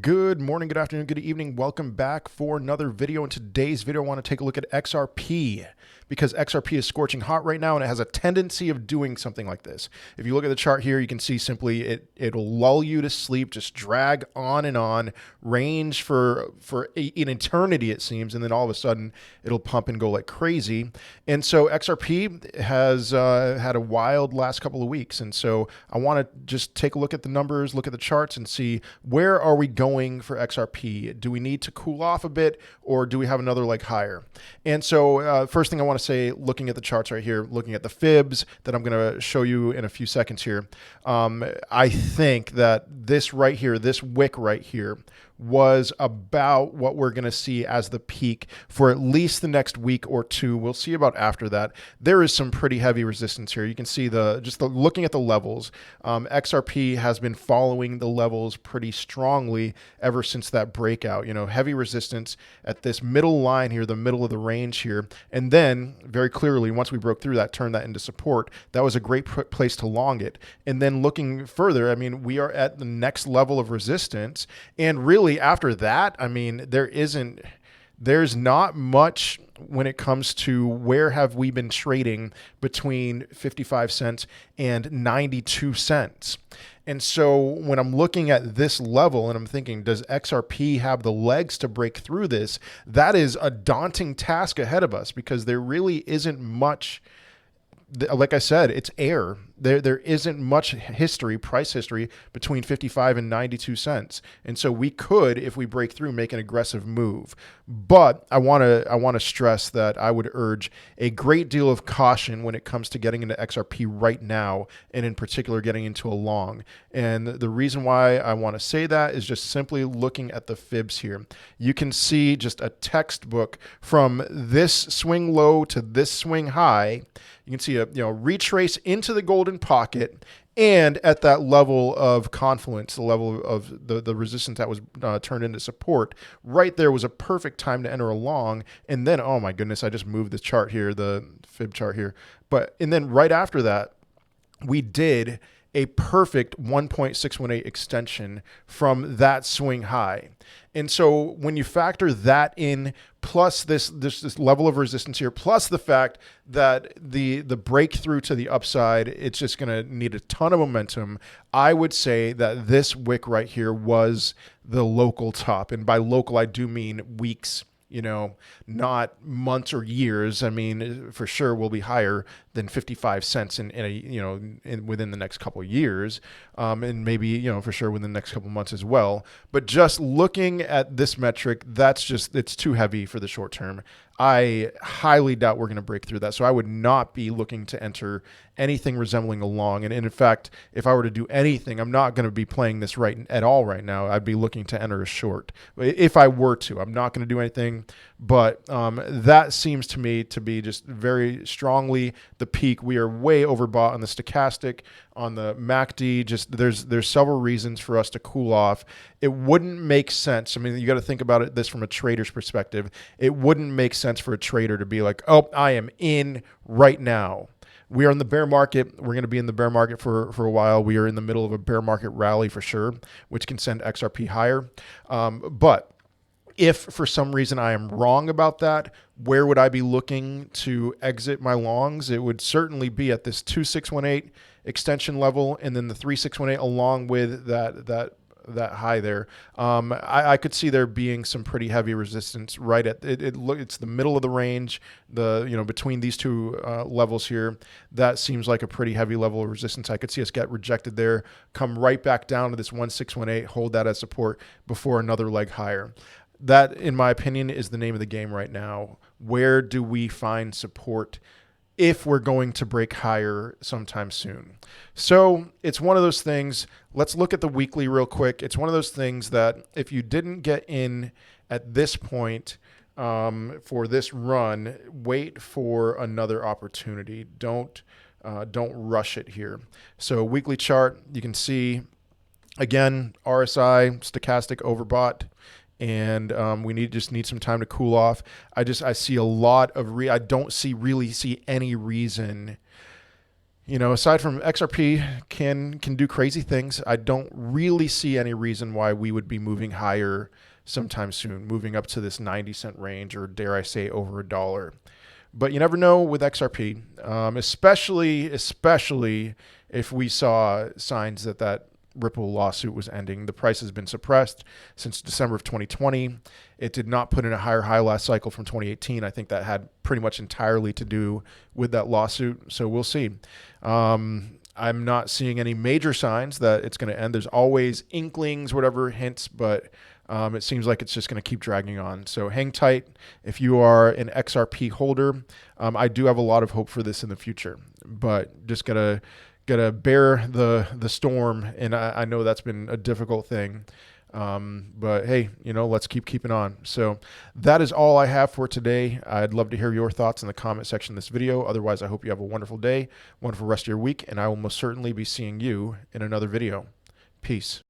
Good morning, good afternoon, good evening. Welcome back for another video. In today's video, I want to take a look at XRP because XRP is scorching hot right now and it has a tendency of doing something like this. If you look at the chart here, you can see simply it'll lull you to sleep, just drag on and on, range for an eternity it seems, and then all of a sudden it'll pump and go like crazy. And so XRP has had a wild last couple of weeks, and so I want to just take a look at the numbers, look at the charts, and see where are we going for XRP. Do we need to cool off a bit, or do we have another leg higher? And so first thing I want to say, looking at the charts right here, looking at the fibs that I'm going to show you in a few seconds here, I think that this right here, this wick right here, was about what we're going to see as the peak for at least the next week or two. We'll see about after that. There is some pretty heavy resistance here. You can see looking at the levels, XRP has been following the levels pretty strongly ever since that breakout. You know, heavy resistance at this middle line here, the middle of the range here, and then very clearly once we broke through that, turned that into support. That was a great place to long it. And then looking further, I mean, we are at the next level of resistance, and really after that, I mean, there's not much when it comes to where have we been trading between 55 cents and 92 cents. And so when I'm looking at this level and I'm thinking, does XRP have the legs to break through this? That is a daunting task ahead of us because there really isn't much. Like I said, it's air. There isn't much history, price history between 55 and 92 cents. And so we could, if we break through, make an aggressive move. But I want to stress that I would urge a great deal of caution when it comes to getting into XRP right now, and in particular getting into a long. And the reason why I want to say that is just simply looking at the fibs here. You can see just a textbook from this swing low to this swing high. You can see a retrace into the golden pocket, and at that level of confluence, the level of the resistance that was turned into support, right there was a perfect time to enter a long. And then, oh my goodness, I just moved the chart here, the fib chart here. And then right after that, we did a perfect 1.618 extension from that swing high. And so when you factor that in, plus this level of resistance here, plus the fact that the breakthrough to the upside, it's just going to need a ton of momentum. I would say that this wick right here was the local top. And by local, I do mean weeks, not months or years. I mean, for sure we'll be higher than 55 cents within the next couple of years, and maybe for sure within the next couple of months as well. But just looking at this metric, it's too heavy for the short term. I highly doubt we're going to break through that. So I would not be looking to enter anything resembling a long. And in fact, if I were to do anything, I'm not going to be playing this right at all right now. I'd be looking to enter a short if I were to. I'm not going to do anything, but that seems to me to be just very strongly the peak. We are way overbought on the stochastic, on the MACD. Just there's several reasons for us to cool off. It wouldn't make sense. I mean, you got to think about this from a trader's perspective. It wouldn't make sense for a trader to be like, oh, I am in right now. We are in the bear market. We're going to be in the bear market for a while. We are in the middle of a bear market rally for sure, which can send XRP higher. But if for some reason I am wrong about that, where would I be looking to exit my longs? It would certainly be at this 2618 extension level, and then the 3618 along with that high there. I could see there being some pretty heavy resistance right at it. It's the middle of the range, between these two levels here. That seems like a pretty heavy level of resistance. I could see us get rejected there, come right back down to this 1618, hold that as support before another leg higher. That, in my opinion, is the name of the game right now. Where do we find support if we're going to break higher sometime soon? So it's one of those things. Let's look at the weekly real quick. It's one of those things that if you didn't get in at this point for this run, wait for another opportunity. Don't rush it here. So weekly chart, you can see, again, RSI, stochastic overbought. And we just need some time to cool off. I see a lot of I don't really see any reason You know, aside from XRP can do crazy things, I don't really see any reason why we would be moving higher sometime soon, moving up to this 90-cent range, or dare I say over $1. But you never know with XRP, especially if we saw signs that that Ripple lawsuit was ending. The price has been suppressed since December of 2020. It did not put in a higher high last cycle from 2018. I think that had pretty much entirely to do with that lawsuit. So we'll see. I'm not seeing any major signs that it's going to end. There's always inklings, whatever, hints, but it seems like it's just going to keep dragging on. So hang tight if you are an XRP holder. I do have a lot of hope for this in the future, but just gotta bear the storm, and I know that's been a difficult thing. But hey, you know, let's keeping on. So that is all I have for today. I'd love to hear your thoughts in the comment section of this video. Otherwise, I hope you have a wonderful day, wonderful rest of your week, and I will most certainly be seeing you in another video. Peace.